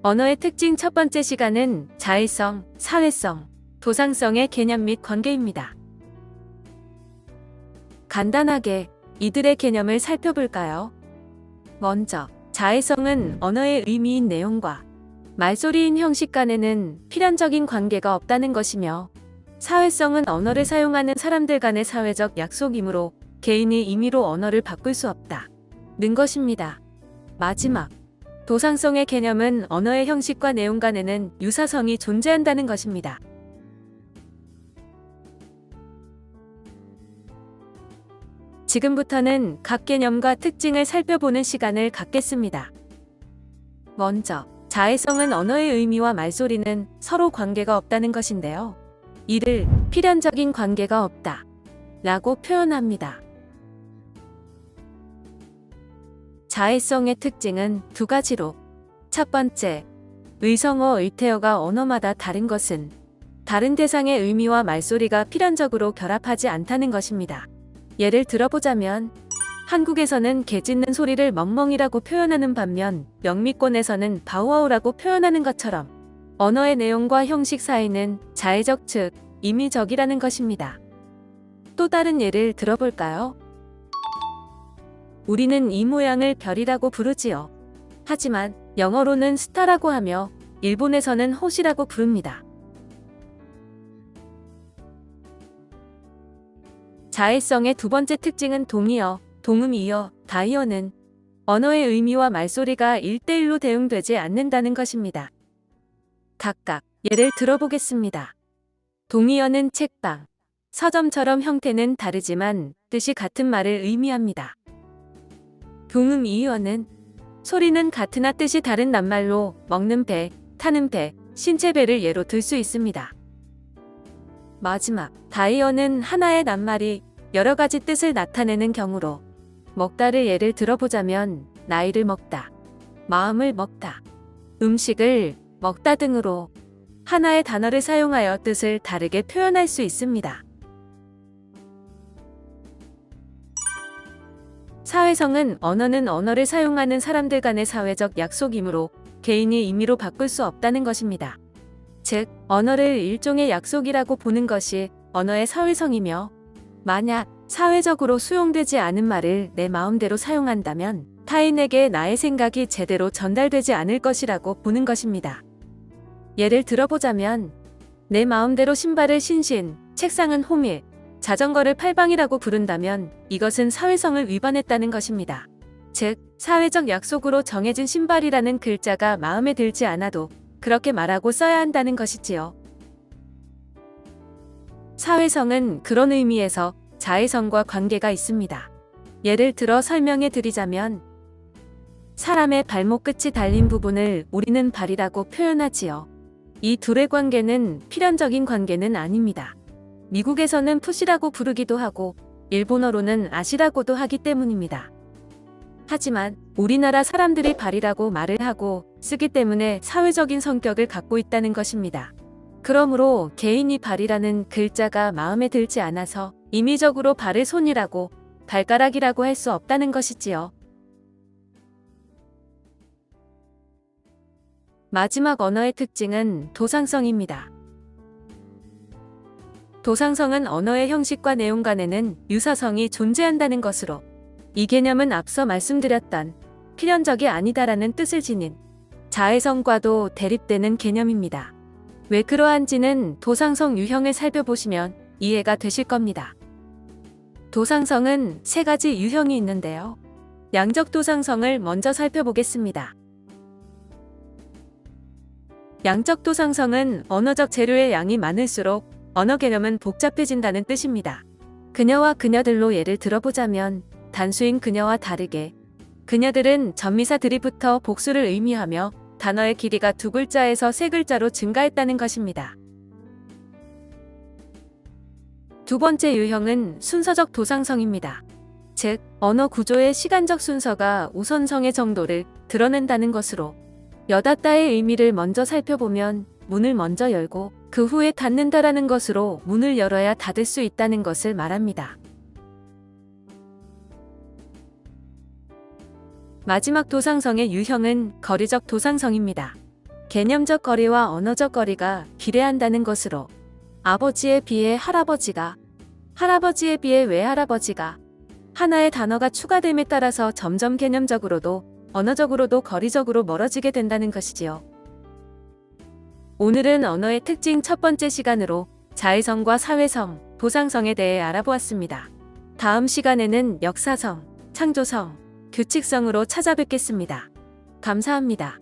언어의 특징 첫 번째 시간은 자의성, 사회성, 도상성의 개념 및 관계입니다. 간단하게 이들의 개념을 살펴볼까요? 먼저, 자의성은 언어의 의미인 내용과 말소리인 형식 간에는 필연적인 관계가 없다는 것이며, 사회성은 언어를 사용하는 사람들 간의 사회적 약속이므로 개인이 임의로 언어를 바꿀 수 없다는 것입니다. 마지막, 도상성의 개념은 언어의 형식과 내용 간에는 유사성이 존재한다는 것입니다. 지금부터는 각 개념과 특징을 살펴보는 시간을 갖겠습니다. 먼저, 자의성은 언어의 의미와 말소리는 서로 관계가 없다는 것인데요. 이를 필연적인 관계가 없다 라고 표현합니다. 자의성의 특징은 두 가지로, 첫 번째, 의성어, 의태어가 언어마다 다른 것은 다른 대상의 의미와 말소리가 필연적으로 결합하지 않다는 것입니다. 예를 들어보자면, 한국에서는 개 짖는 소리를 멍멍이라고 표현하는 반면 영미권에서는 바우와우라고 표현하는 것처럼 언어의 내용과 형식 사이는 자의적 즉 임의적이라는 것입니다. 또 다른 예를 들어볼까요? 우리는 이 모양을 별이라고 부르지요. 하지만 영어로는 스타라고 하며 일본에서는 호시라고 부릅니다. 자의성의 두 번째 특징은 동의어, 동음이어, 다이어는 언어의 의미와 말소리가 1대1로 대응되지 않는다는 것입니다. 각각 예를 들어보겠습니다. 동의어는 책방, 서점처럼 형태는 다르지만 뜻이 같은 말을 의미합니다. 동음이어는 소리는 같으나 뜻이 다른 낱말로 먹는 배, 타는 배, 신체 배를 예로 들 수 있습니다. 마지막, 다이어는 하나의 낱말이 여러 가지 뜻을 나타내는 경우로 먹다를 예를 들어보자면 나이를 먹다, 마음을 먹다, 음식을 먹다 등으로 하나의 단어를 사용하여 뜻을 다르게 표현할 수 있습니다. 사회성은 언어는 언어를 사용하는 사람들 간의 사회적 약속이므로 개인이 임의로 바꿀 수 없다는 것입니다. 즉, 언어를 일종의 약속이라고 보는 것이 언어의 사회성이며, 만약 사회적으로 수용되지 않은 말을 내 마음대로 사용한다면 타인에게 나의 생각이 제대로 전달되지 않을 것이라고 보는 것입니다. 예를 들어보자면, 내 마음대로 신발을 신신, 책상은 호밀, 자전거를 팔방이라고 부른다면 이것은 사회성을 위반했다는 것입니다. 즉, 사회적 약속으로 정해진 신발이라는 글자가 마음에 들지 않아도 그렇게 말하고 써야 한다는 것이지요. 사회성은 그런 의미에서 자의성과 관계가 있습니다. 예를 들어 설명해 드리자면, 사람의 발목 끝이 달린 부분을 우리는 발이라고 표현하지요. 이 둘의 관계는 필연적인 관계는 아닙니다. 미국에서는 풋이라고 부르기도 하고 일본어로는 아시라고도 하기 때문입니다. 하지만 우리나라 사람들이 발이라고 말을 하고 쓰기 때문에 사회적인 성격을 갖고 있다는 것입니다. 그러므로 개인이 발이라는 글자가 마음에 들지 않아서 임의적으로 발을 손이라고, 발가락이라고 할 수 없다는 것이지요. 마지막 언어의 특징은 도상성입니다. 도상성은 언어의 형식과 내용 간에는 유사성이 존재한다는 것으로, 이 개념은 앞서 말씀드렸던 필연적이 아니다라는 뜻을 지닌 자의성과도 대립되는 개념입니다. 왜 그러한지는 도상성 유형을 살펴보시면 이해가 되실 겁니다. 도상성은 세 가지 유형이 있는데요. 양적 도상성을 먼저 살펴보겠습니다. 양적 도상성은 언어적 재료의 양이 많을수록 언어 개념은 복잡해진다는 뜻입니다. 그녀와 그녀들로 예를 들어보자면, 단수인 그녀와 다르게 그녀들은 전미사들이부터 복수를 의미하며 단어의 길이가 두 글자에서 세 글자로 증가했다는 것입니다. 두 번째 유형은 순서적 도상성입니다. 즉, 언어 구조의 시간적 순서가 우선성의 정도를 드러낸다는 것으로, 여닫다의 의미를 먼저 살펴보면 문을 먼저 열고 그 후에 닫는다라는 것으로 문을 열어야 닫을 수 있다는 것을 말합니다. 마지막 도상성의 유형은 거리적 도상성입니다. 개념적 거리와 언어적 거리가 비례한다는 것으로 아버지에 비해 할아버지가, 할아버지에 비해 외할아버지가 하나의 단어가 추가됨에 따라서 점점 개념적으로도 언어적으로도 거리적으로 멀어지게 된다는 것이지요. 오늘은 언어의 특징 첫 번째 시간으로 자의성과 사회성, 도상성에 대해 알아보았습니다. 다음 시간에는 역사성, 창조성, 규칙성으로 찾아뵙겠습니다. 감사합니다.